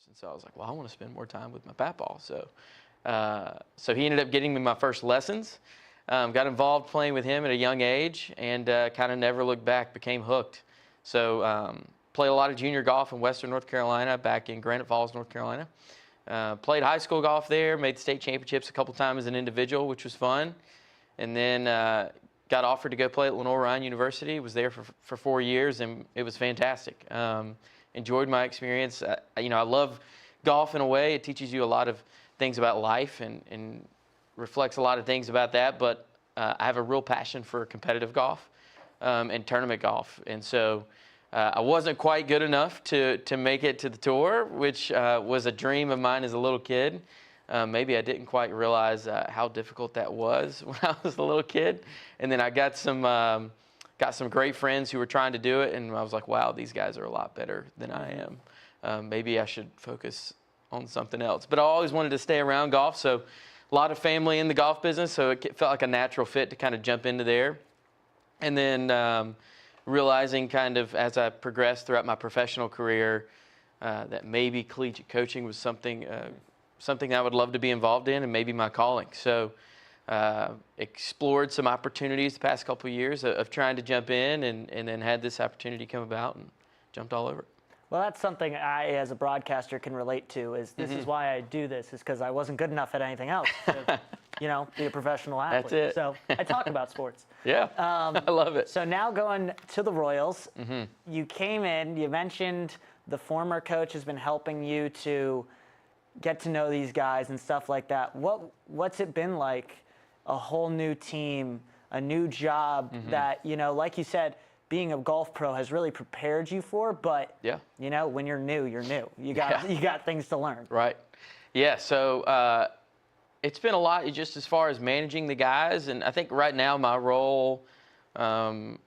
And so I was like, well, I want to spend more time with my papaw. So he ended up getting me my first lessons. Got involved playing with him at a young age, and kind of never looked back, became hooked. So played a lot of junior golf in Western North Carolina, back in Granite Falls, North Carolina. Played high school golf there, made state championships a couple times as an individual, which was fun. And then got offered to go play at Lenore-Ryan University. Was there for 4 years, and it was fantastic. Enjoyed my experience. I love golf in a way. It teaches you a lot of things about life and reflects a lot of things about that. But I have a real passion for competitive golf and tournament golf. And so I wasn't quite good enough to make it to the tour, which was a dream of mine as a little kid. Maybe I didn't quite realize how difficult that was when I was a little kid. And then I got some great friends who were trying to do it, and I was like, wow, these guys are a lot better than I am. Maybe I should focus on something else. But I always wanted to stay around golf, so a lot of family in the golf business, so it felt like a natural fit to kind of jump into there. And then realizing kind of as I progressed throughout my professional career that maybe collegiate coaching was something I would love to be involved in, and maybe my calling. So explored some opportunities the past couple of years of trying to jump in, and then had this opportunity come about and jumped all over it. Well, that's something I, as a broadcaster, can relate to. This is why I do this, is because I wasn't good enough at anything else to, be a professional athlete. That's it. So I talk about sports. Yeah, I love it. So now going to the Royals, you came in, you mentioned the former coach has been helping you to get to know these guys and stuff like that. What's it been like, a whole new team, a new job that, like you said, being a golf pro has really prepared you for, but when you're new, you're new. You got things to learn. Right. Yeah, so it's been a lot just as far as managing the guys, and I think right now my role, and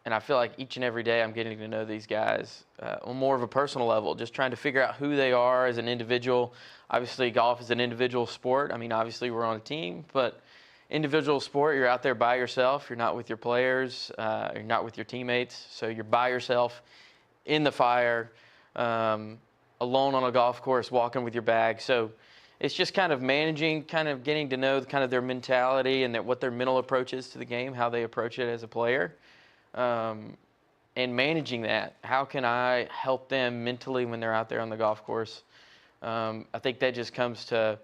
I feel like each and every day I'm getting to know these guys on more of a personal level, just trying to figure out who they are as an individual. Obviously, golf is an individual sport. I mean, obviously we're on a team, but individual sport, you're out there by yourself. You're not with your players. You're not with your teammates. So you're by yourself in the fire, alone on a golf course, walking with your bag. So it's just kind of managing, kind of getting to know kind of their mentality and what their mental approach is to the game, how they approach it as a player, and managing that. How can I help them mentally when they're out there on the golf course? I think that just comes to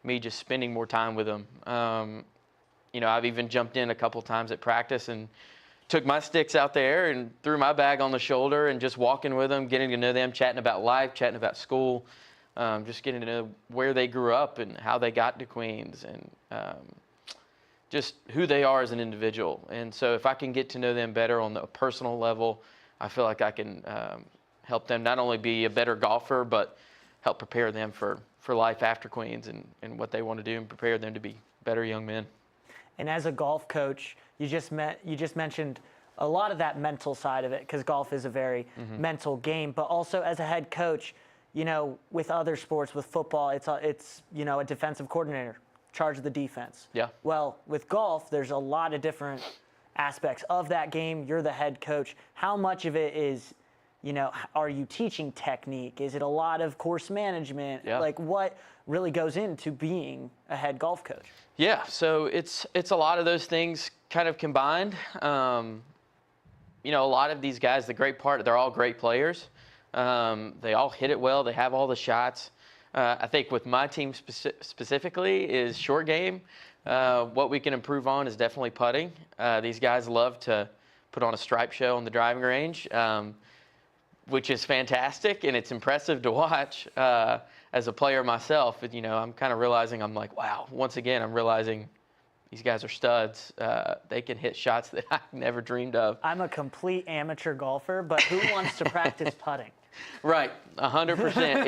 me just spending more time with them. I've even jumped in a couple times at practice and took my sticks out there and threw my bag on the shoulder and just walking with them, getting to know them, chatting about life, chatting about school, just getting to know where they grew up and how they got to Queens, and just who they are as an individual. And so if I can get to know them better on the personal level, I feel like I can help them not only be a better golfer, but help prepare them for life after Queens and what they want to do, and prepare them to be better young men. And as a golf coach, you just mentioned a lot of that mental side of it, because golf is a very mental game. But also as a head coach, with other sports, with football, it's a defensive coordinator, charge of the defense. Yeah. Well, with golf, there's a lot of different aspects of that game. You're the head coach. How much of it is, are you teaching technique? Is it a lot of course management? Yeah. Like, what really goes into being a head golf coach? Yeah, so it's a lot of those things kind of combined. A lot of these guys, the great part, they're all great players. They all hit it well. They have all the shots. I think with my team specifically is short game. What we can improve on is definitely putting. These guys love to put on a stripe show on the driving range, which is fantastic, and it's impressive to watch as a player myself. I'm kind of realizing, I'm like, wow, once again, I'm realizing these guys are studs. They can hit shots that I never dreamed of. I'm a complete amateur golfer, but who wants to practice putting? Right, 100%.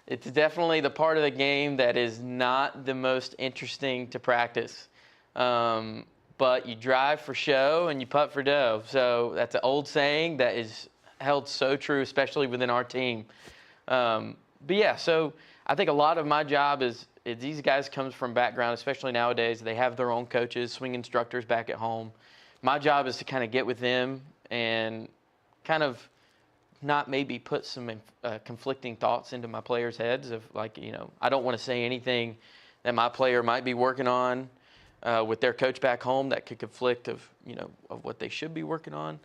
It's definitely the part of the game that is not the most interesting to practice. But you drive for show and you putt for dough. So that's an old saying that is held so true, especially within our team. But yeah, so I think a lot of my job is these guys comes from background, especially nowadays, they have their own coaches, swing instructors back at home. My job is to kind of get with them and kind of not maybe put some conflicting thoughts into my players' heads of like, I don't want to say anything that my player might be working on with their coach back home that could conflict of what they should be working on.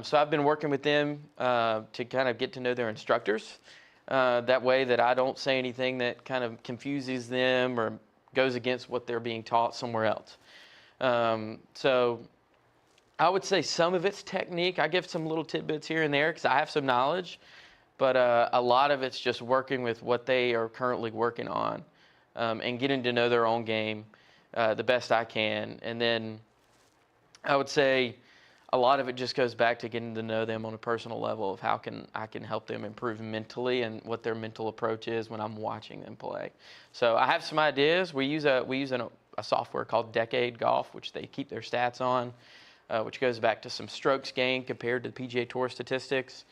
So I've been working with them to kind of get to know their instructors. That way that I don't say anything that kind of confuses them or goes against what they're being taught somewhere else. So I would say some of it's technique. I give some little tidbits here and there because I have some knowledge, but a lot of it's just working with what they are currently working on and getting to know their own game the best I can. And then I would say a lot of it just goes back to getting to know them on a personal level of how I can help them improve mentally and what their mental approach is when I'm watching them play. So I have some ideas. We use a software called Decade Golf, which they keep their stats on, which goes back to some strokes gained compared to the PGA Tour statistics.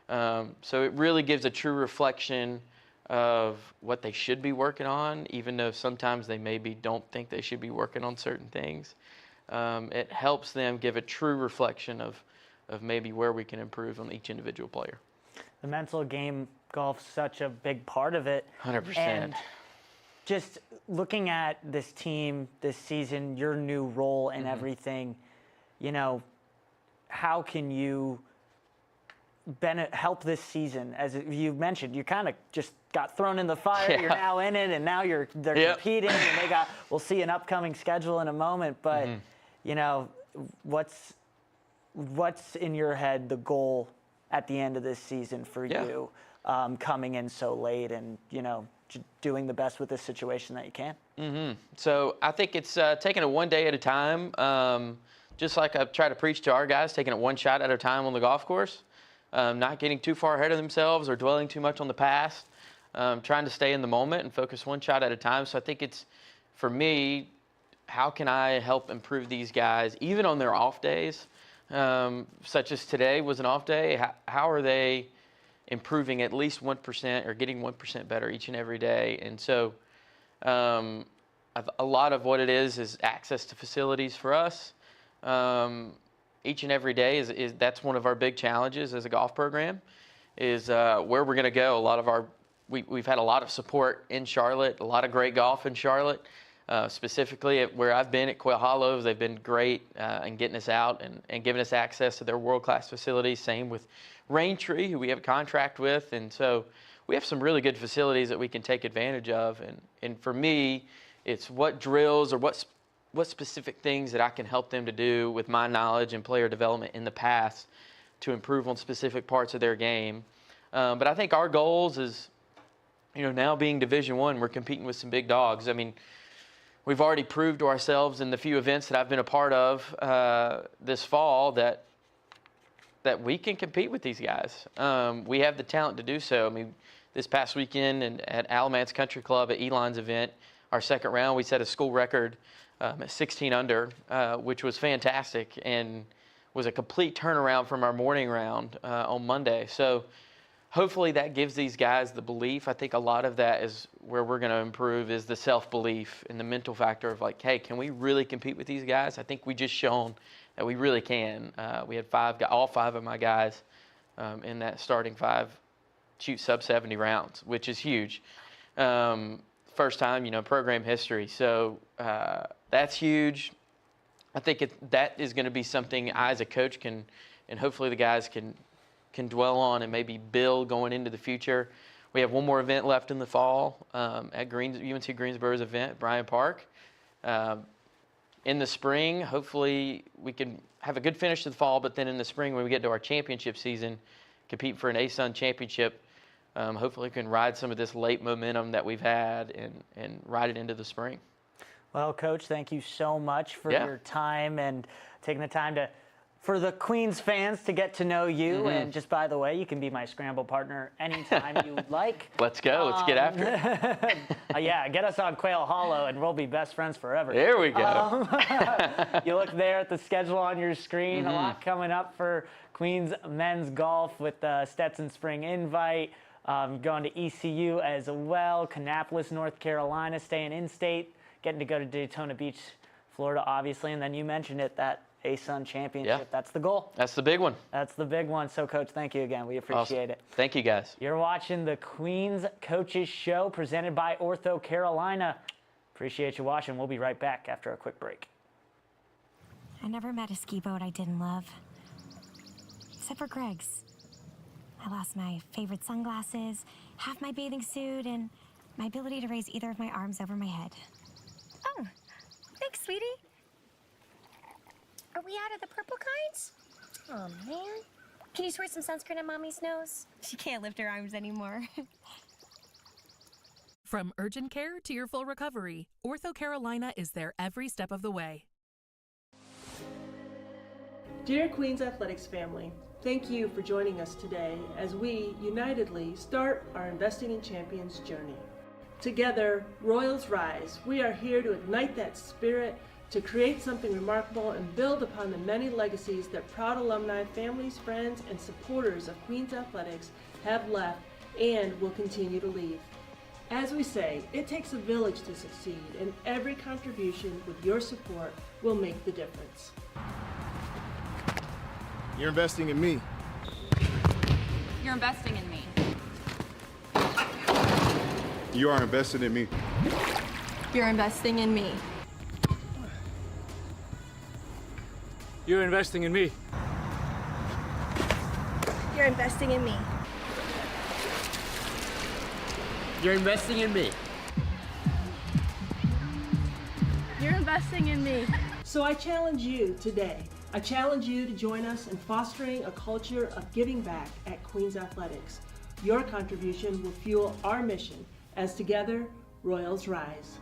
So it really gives a true reflection of what they should be working on, even though sometimes they maybe don't think they should be working on certain things. It helps them give a true reflection of maybe where we can improve on each individual player. The mental game, golf's such a big part of it. 100%. And just looking at this team this season, your new role and everything, how can you help this season? As you mentioned, you kind of just got thrown in the fire. Yeah. You're now in it, and now they're competing, and we'll see an upcoming schedule in a moment. But what's in your head the goal at the end of this season for you, coming in so late and doing the best with this situation that you can? So I think it's taking it one day at a time. Just like I try to preach to our guys, taking it one shot at a time on the golf course. Not getting too far ahead of themselves or dwelling too much on the past. Trying to stay in the moment and focus one shot at a time. So I think it's, for me, how can I help improve these guys, even on their off days, such as today was an off day? How are they improving at least 1% or getting 1% better each and every day? And so a lot of what it is access to facilities for us. Each and every day is that's one of our big challenges as a golf program, is where we're going to go. We've had a lot of support in Charlotte, a lot of great golf in Charlotte, specifically where I've been at Quail Hollows. They've been great in getting us out and giving us access to their world-class facilities. Same with Raintree, who we have a contract with. And so we have some really good facilities that we can take advantage of. And for me, it's what drills or what specific things that I can help them to do with my knowledge and player development in the past to improve on specific parts of their game. But I think our goals is, now being Division I, we're competing with some big dogs. I mean, we've already proved to ourselves in the few events that I've been a part of this fall that we can compete with these guys. We have the talent to do so. I mean, this past weekend at Alamance Country Club at Elon's event, our second round, we set a school record at 16 under, which was fantastic and was a complete turnaround from our morning round on Monday. So hopefully that gives these guys the belief. I think a lot of that is where we're going to improve, is the self-belief and the mental factor of like, hey, can we really compete with these guys? I think we just shown that we really can. We had all five of my guys in that starting five shoot sub 70 rounds, which is huge. First time, program history. So that's huge. I think that is going to be something I, as a coach, can, and hopefully the guys can dwell on and maybe build going into the future. We have one more event left in the fall at UNC Greensboro's event, Bryant Park. In the spring, hopefully we can have a good finish to the fall, but then in the spring when we get to our championship season, compete for an ASUN championship. Hopefully we can ride some of this late momentum that we've had and ride it into the spring. Well, Coach, thank you so much for your time and taking the time for the Queens fans to get to know you. And just by the way, you can be my scramble partner anytime you like. Let's go. Let's get after it. Yeah, get us on Quail Hollow and we'll be best friends forever. There we go. You look there at the schedule on your screen. A lot coming up for Queens men's golf with the Stetson Spring Invite. Going to ECU as well, Kannapolis, North Carolina, staying in-state, getting to go to Daytona Beach, Florida, obviously. And then you mentioned it, that ASUN championship. Yeah. That's the goal. That's the big one. That's the big one. So, Coach, thank you again. We appreciate it. Thank you, guys. You're watching the Queens Coaches Show presented by OrthoCarolina. Appreciate you watching. We'll be right back after a quick break. I never met a ski boat I didn't love. Except for Greg's. I lost my favorite sunglasses, half my bathing suit, and my ability to raise either of my arms over my head. Oh, thanks, sweetie. Are we out of the purple kinds? Oh, man. Can you squirt some sunscreen on Mommy's nose? She can't lift her arms anymore. From urgent care to your full recovery, OrthoCarolina is there every step of the way. Dear Queens Athletics family, thank you for joining us today as we unitedly start our Investing in Champions journey. Together, Royals Rise, we are here to ignite that spirit, to create something remarkable and build upon the many legacies that proud alumni, families, friends, and supporters of Queens Athletics have left and will continue to leave. As we say, it takes a village to succeed, and every contribution with your support will make the difference. You're investing in me. You're investing in me. You are invested in me. You're investing in me. You're investing in me. You're investing in me. You're investing in me. You're investing in me. So I challenge you today. I challenge you to join us in fostering a culture of giving back at Queens Athletics. Your contribution will fuel our mission as together, Royals rise.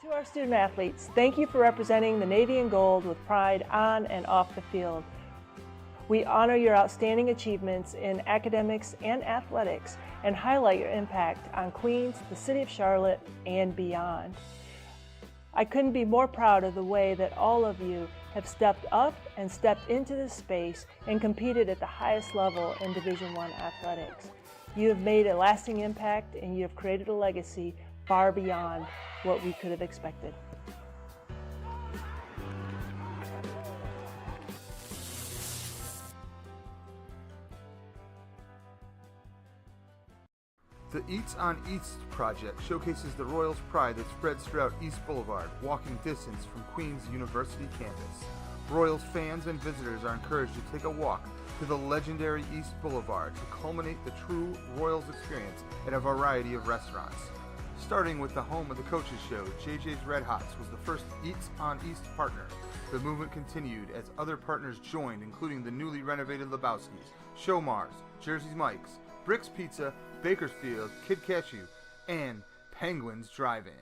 To our student athletes, thank you for representing the Navy and Gold with pride on and off the field. We honor your outstanding achievements in academics and athletics and highlight your impact on Queens, the city of Charlotte, and beyond. I couldn't be more proud of the way that all of you have stepped up and stepped into this space and competed at the highest level in Division I athletics. You have made a lasting impact and you have created a legacy far beyond what we could have expected. The Eats on East project showcases the Royals' pride that spreads throughout East Boulevard, walking distance from Queens University campus. Royals fans and visitors are encouraged to take a walk to the legendary East Boulevard to culminate the true Royals experience at a variety of restaurants. Starting with the home of the Coaches Show, JJ's Red Hots was the first Eats on East partner. The movement continued as other partners joined, including the newly renovated Lebowski's, Showmars, Jersey's Mike's, Brick's Pizza, Bakersfield, Kid Cashew, and Penguins Drive-In.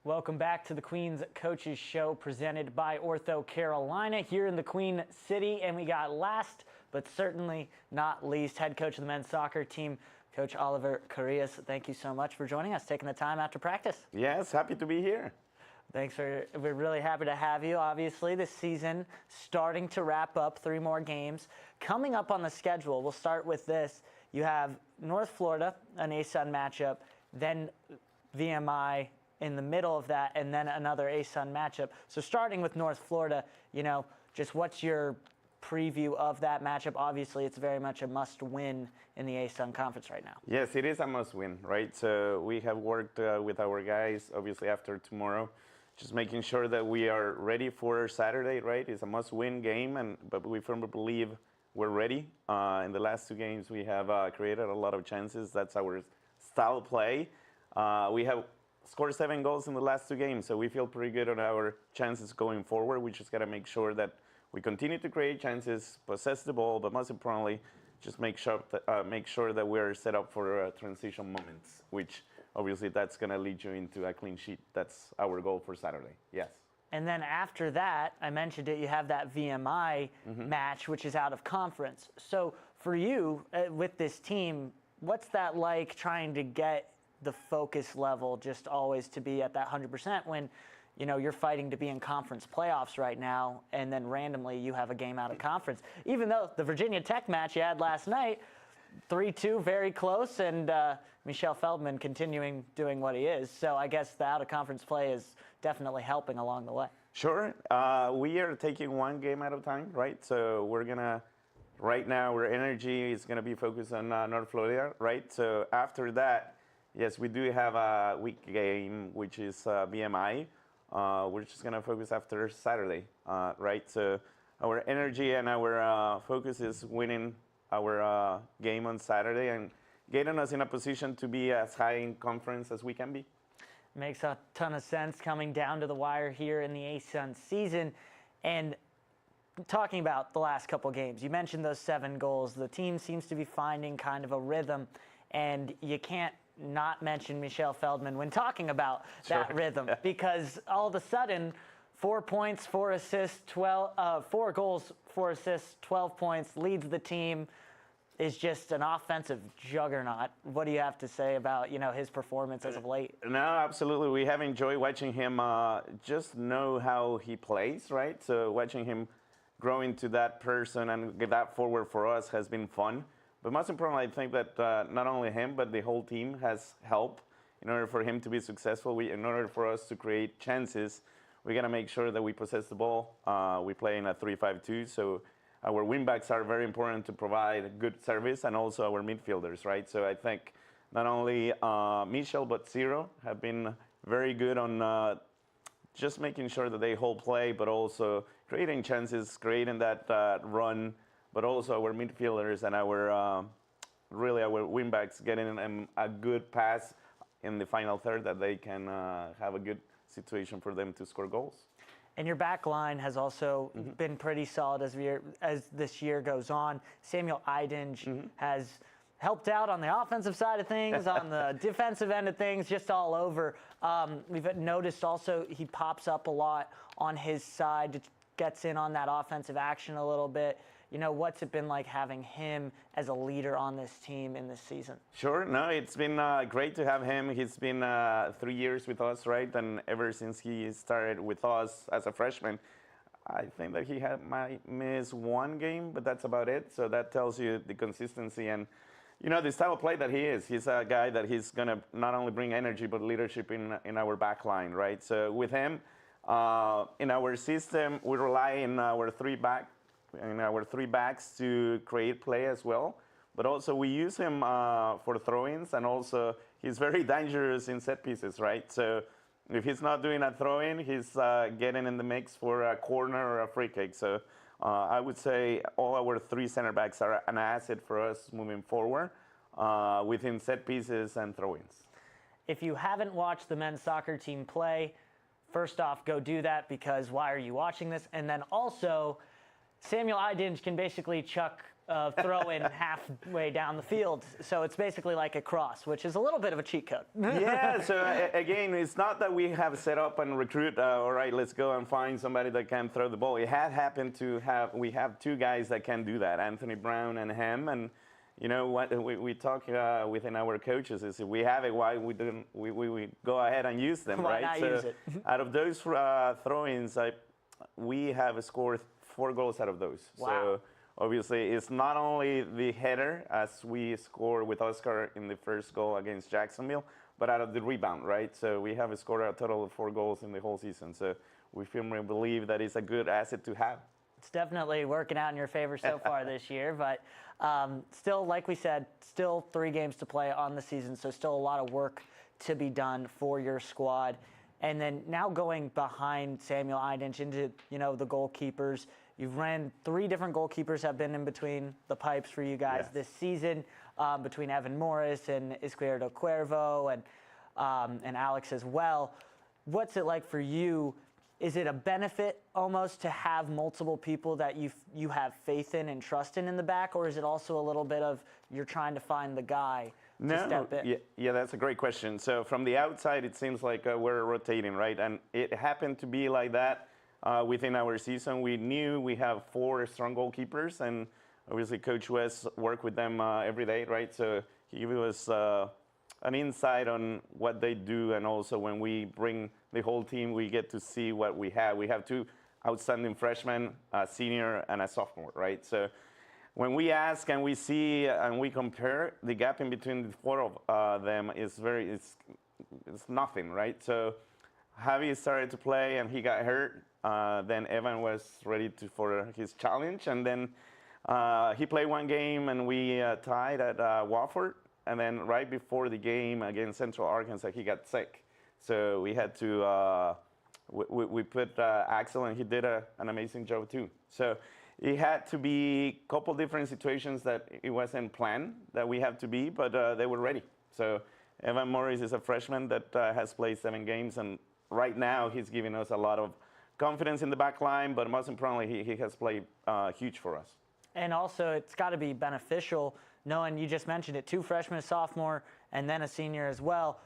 Welcome back to the Queens Coaches Show presented by OrthoCarolina here in the Queen City. And we got last but certainly not least, head coach of the men's soccer team, Coach Oliver Carrillas. Thank you so much for joining us, taking the time after practice. Yes, happy to be here. We're really happy to have you. Obviously, this season starting to wrap up, 3 more games. Coming up on the schedule, we'll start with this. You have North Florida, an ASUN matchup, then VMI in the middle of that, and then another ASUN matchup. So starting with North Florida, just what's your preview of that matchup? Obviously, it's very much a must-win in the ASUN conference right now. Yes, it is a must-win, right? So we have worked with our guys, obviously after tomorrow, just making sure that we are ready for Saturday, right? It's a must-win game, but we firmly believe we're ready. In the last 2 games, we have created a lot of chances. That's our style of play. We have scored 7 goals in the last 2 games, so we feel pretty good on our chances going forward. We just got to make sure that we continue to create chances, possess the ball, but most importantly, just make sure that we're set up for transition moments, which obviously that's going to lead you into a clean sheet. That's our goal for Saturday. Yes. And then after that, I mentioned it, you have that VMI match, which is out of conference. So for you, with this team, what's that like trying to get the focus level just always to be at that 100% when, you know, you're fighting to be in conference playoffs right now, and then randomly you have a game out of conference? Even though the Virginia Tech match you had last night, 3-2, very close, and Michelle Feldman continuing doing what he is. So I guess the out-of-conference play is definitely helping along the way. Sure. We are taking one game at a time, right? So we're going to, right now, our energy is going to be focused on North Florida, right? So after that, yes, we do have a week game, which is BMI. We're just going to focus after Saturday, right? So our energy and our focus is winning our game on Saturday and getting us in a position to be as high in conference as we can be. Makes a ton of sense coming down to the wire here in the ASUN season. And talking about the last couple games, you mentioned those 7 goals. The team seems to be finding kind of a rhythm, and you can't not mention Michelle Feldman when talking about that rhythm, because all of a sudden, 4 points, 4 assists, 4 goals, 4 assists, 12 points, leads the team, is just an offensive juggernaut. What do you have to say about, you know, his performance as of late? No, absolutely. We have enjoyed watching him just know how he plays, right? So watching him grow into that person and get that forward for us has been fun. But most importantly, I think that not only him, but the whole team has helped in order for him to be successful. In order for us to create chances, we got to make sure that we possess the ball. We play in a 3-5-2, so our wingbacks are very important to provide good service, and also our midfielders, right? So I think not only Michel, but Zero have been very good on just making sure that they hold play, but also creating chances, creating that run, but also our midfielders and our really our wingbacks getting a good pass in the final third that they can have a good situation for them to score goals. And your back line has also been pretty solid as this year goes on. Samuel Idinge has helped out on the offensive side of things, on the defensive end of things, just all over. We've noticed also he pops up a lot on his side, gets in on that offensive action a little bit. You know, what's it been like having him as a leader on this team in this season? Sure. No, it's been great to have him. He's been 3 years with us, right? And ever since he started with us as a freshman, I think that he might miss 1 game, but that's about it. So that tells you the consistency and, you know, the style of play that he is. He's a guy that he's going to not only bring energy, but leadership in our back line, right? So with him, in our system, we rely on our 3 backs to create play as well. But also we use him for throw-ins, and also he's very dangerous in set pieces, right? So if he's not doing a throw-in, he's getting in the mix for a corner or a free kick. So I would say all our 3 center backs are an asset for us moving forward within set pieces and throw-ins. If you haven't watched the men's soccer team play, first off, go do that, because why are you watching this? And then also, Samuel Idinge can basically chuck a throw in halfway down the field. So it's basically like a cross, which is a little bit of a cheat code. Yeah, so again, it's not that we have set up and recruit, all right, let's go and find somebody that can throw the ball. It had happened to we have 2 guys that can do that, Anthony Brown and him. And you know what we talk within our coaches is if we have it, why we go ahead and use them, why right? not So use it? out of those throw-ins, we have scored 4 goals out of those. Wow. So obviously, it's not only the header, as we scored with Oscar in the first goal against Jacksonville, but out of the rebound, right? So we have scored a total of 4 goals in the whole season. So we firmly believe that it's a good asset to have. It's definitely working out in your favor so far this year, but still, like we said, still 3 games to play on the season, so still a lot of work to be done for your squad. And then now going behind Samuel Idinge into, you know, the goalkeepers. You've ran 3 different goalkeepers have been in between the pipes for you guys this season, between Evan Morris and Izquierdo Cuervo and Alex as well. What's it like for you? Is it a benefit almost to have multiple people that you have faith in and trust in the back, or is it also a little bit of you're trying to find the guy to step in? Yeah, that's a great question. So from the outside, it seems like we're rotating, right? And it happened to be like that within our season. We knew we have 4 strong goalkeepers, and obviously Coach West worked with them every day, right? So he gave us an insight on what they do, and also when we bring the whole team, we get to see what we have. We have 2 outstanding freshmen, a senior and a sophomore, right? So when we ask and we see and we compare, the gap in between the 4 of them is it's nothing, right? So Javi started to play and he got hurt. Then Evan was ready for his challenge, and then he played 1 game and we tied at Wofford. And then right before the game against Central Arkansas, he got sick. So we had to, we put Axel, and he did an amazing job too. So it had to be a couple different situations that it wasn't planned that we had to be, but they were ready. So Evan Morris is a freshman that has played 7 games, and right now he's giving us a lot of confidence in the back line, but most importantly, he has played huge for us. And also, it's got to be beneficial knowing, you just mentioned it, 2 freshmen, a sophomore, and then a senior as well.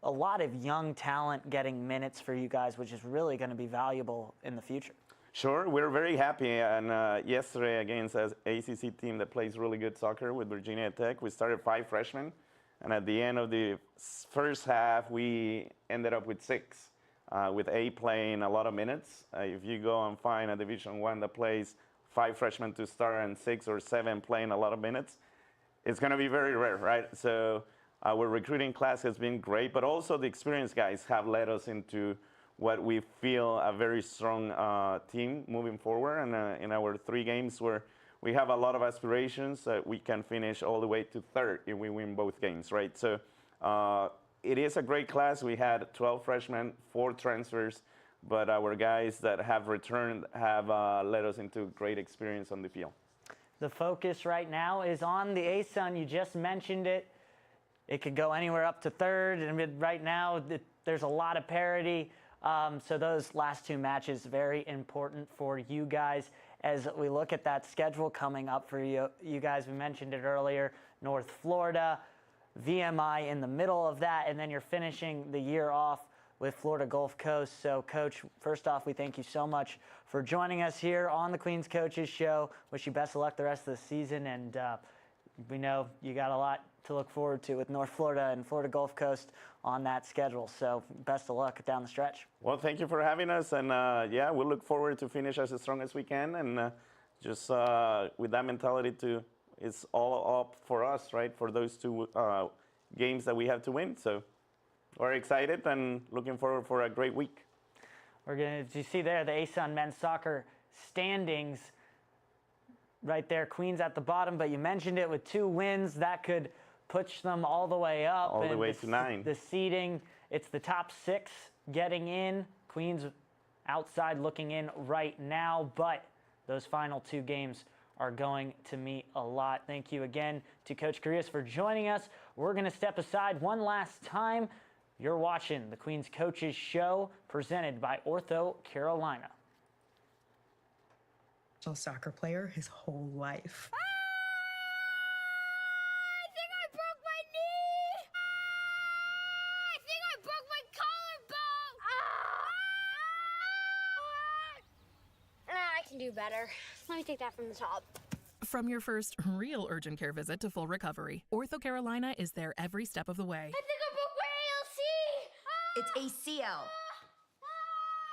A lot of young talent getting minutes for you guys, which is really going to be valuable in the future. Sure, we're very happy. And yesterday against an ACC team that plays really good soccer with Virginia Tech, we started 5 freshmen. And at the end of the first half, we ended up with 6, with 8 playing a lot of minutes. If you go and find a Division I that plays 5 freshmen to start and 6 or 7 playing a lot of minutes, it's going to be very rare, right? So our recruiting class has been great, but also the experienced guys have led us into what we feel a very strong team moving forward. And in our 3 games where we have a lot of aspirations, we can finish all the way to 3rd if we win both games, right? So it is a great class. We had 12 freshmen, 4 transfers, but our guys that have returned have led us into great experience on the field. The focus right now is on the ASUN. You just mentioned it. It could go anywhere up to 3rd. And right now, there's a lot of parity. So those last 2 matches, very important for you guys. As we look at that schedule coming up for you guys, we mentioned it earlier, North Florida, VMI in the middle of that, and then you're finishing the year off with Florida Gulf Coast. So, Coach, first off, we thank you so much for joining us here on the Queens Coaches Show. Wish you best of luck the rest of the season, and we know you got a lot to look forward to with North Florida and Florida Gulf Coast on that schedule. So, best of luck down the stretch. Well, thank you for having us, and yeah, we look forward to finish as strong as we can, and just with that mentality it's all up for us, right, for those 2 games that we have to win. So we're excited and looking forward for a great week. As you see there, the ASUN men's soccer standings right there, Queens at the bottom, but you mentioned it, with 2 wins, that could push them all the way up. All the way to 9. The seeding, it's the top 6 getting in. Queens outside looking in right now, but those final 2 games are going to mean a lot. Thank you again to Coach Carrillas for joining us. We're going to step aside one last time. You're watching the Queens Coaches Show, presented by OrthoCarolina. A soccer player his whole life. I think I broke my knee! I think I broke my collarbone! I can do better. Let me take that from the top. From your first real urgent care visit to full recovery, OrthoCarolina is there every step of the way. I think I broke my ALC! It's ACL.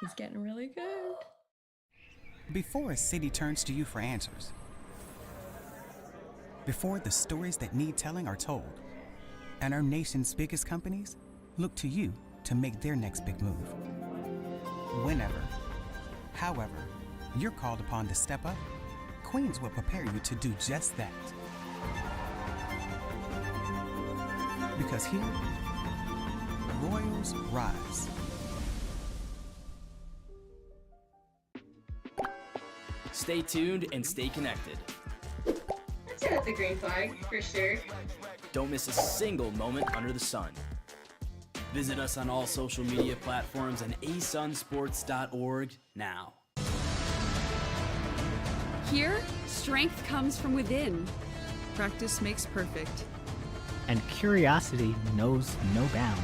He's getting really good. Before a city turns to you for answers, before the stories that need telling are told, and our nation's biggest companies look to you to make their next big move. Whenever, however, you're called upon to step up, Queens will prepare you to do just that. Because here, Royals rise. Stay tuned and stay connected. Let's hit up the green flag, for sure. Don't miss a single moment under the sun. Visit us on all social media platforms and asunsports.org now. Here, strength comes from within. Practice makes perfect. and curiosity knows no bounds.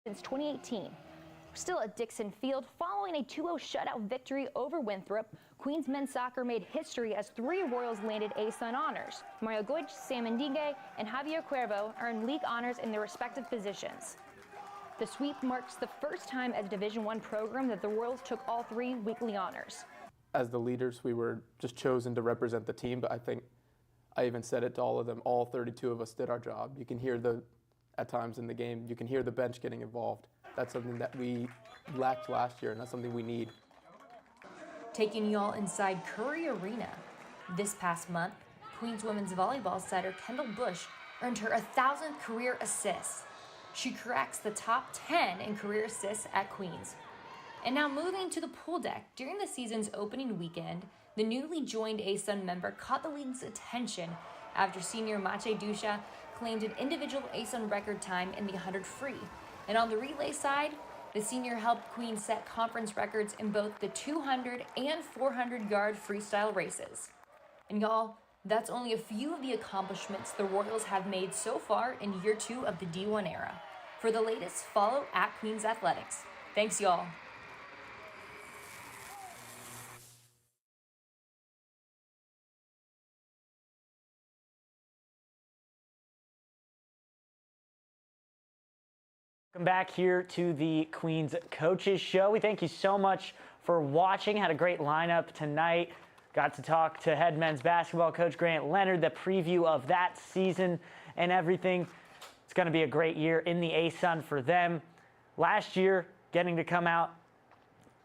Since 2018. Still at Dixon Field, following a 2-0 shutout victory over Winthrop, Queens men's soccer made history as 3 Royals landed ASUN honors. Mario Goich, Sam Ndingue, and Javier Cuervo earned league honors in their respective positions. The sweep marks the first time as a Division I program that the Royals took all 3 weekly honors. As the leaders, we were just chosen to represent the team, but I think I even said it to all of them. All 32 of us did our job. You can hear at times in the game, you can hear the bench getting involved. That's something that we lacked last year, and that's something we need. Taking you all inside Curry Arena. This past month, Queens women's volleyball setter Kendall Bush earned her 1,000th career assist. She cracks the top 10 in career assists at Queens. And now moving to the pool deck, during the season's opening weekend, the newly joined ASUN member caught the league's attention after senior Mache Dusha claimed an individual ASUN record time in the 100 free. And on the relay side, the senior helped Queens set conference records in both the 200 and 400-yard freestyle races. And y'all, that's only a few of the accomplishments the Royals have made so far in year 2 of the D1 era. For the latest, follow @Queens Athletics. Thanks, y'all. Welcome back here to the Queens Coaches Show. We thank you so much for watching. Had a great lineup tonight. Got to talk to head men's basketball coach Grant Leonard, the preview of that season and everything. It's going to be a great year in the ASUN for them. Last year, getting to come out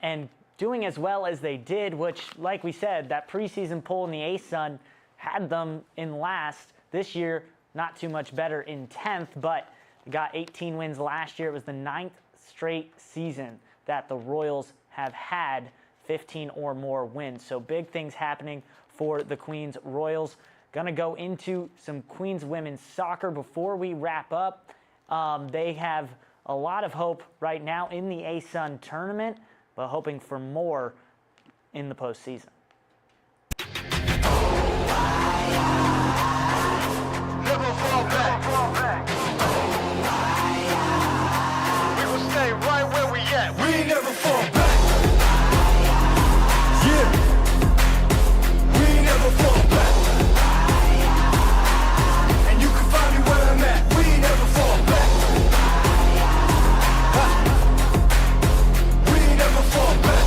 and doing as well as they did, which, like we said, that preseason poll in the ASUN had them in last. This year, not too much better in 10th, but got 18 wins last year. It was the 9th straight season that the Royals have had 15 or more wins. So big things happening for the Queens Royals. Gonna go into some Queens women's soccer before we wrap up. They have a lot of hope right now in the ASUN tournament, but hoping for more in the postseason. Never fall back. We will stay right where we at. We never fall back. Yeah. We never fall back. And you can find me where I'm at. We never fall back. We never fall back.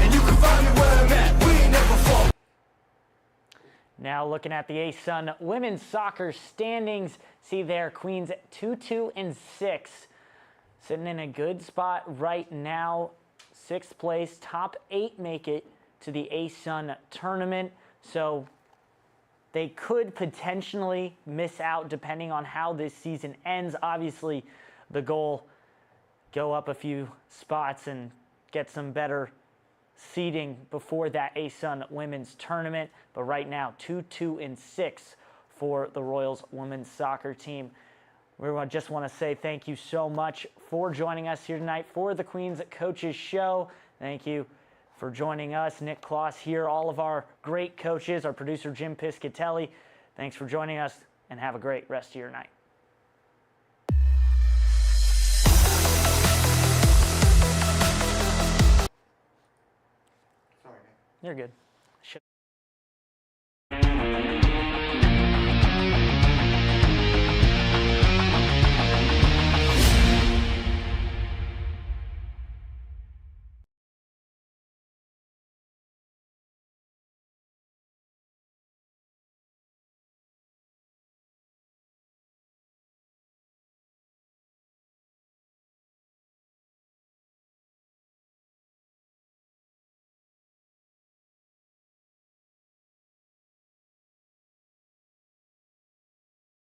And you can find me where I'm at. We never fall. Now looking at the ASUN women's soccer standings, see there Queens 2-2-6, sitting in a good spot right now. 6th place, top 8 make it to the ASUN tournament, so they could potentially miss out depending on how this season ends. Obviously, the goal, go up a few spots and get some better seeding before that ASUN women's tournament. But right now, 2-2-6 for the Royals women's soccer team. We just want to say thank you so much for joining us here tonight for the Queens Coaches Show. Thank you for joining us. Nick Kloss here, all of our great coaches, our producer Jim Piscatelli. Thanks for joining us, and have a great rest of your night. Sorry, Nick. You're good.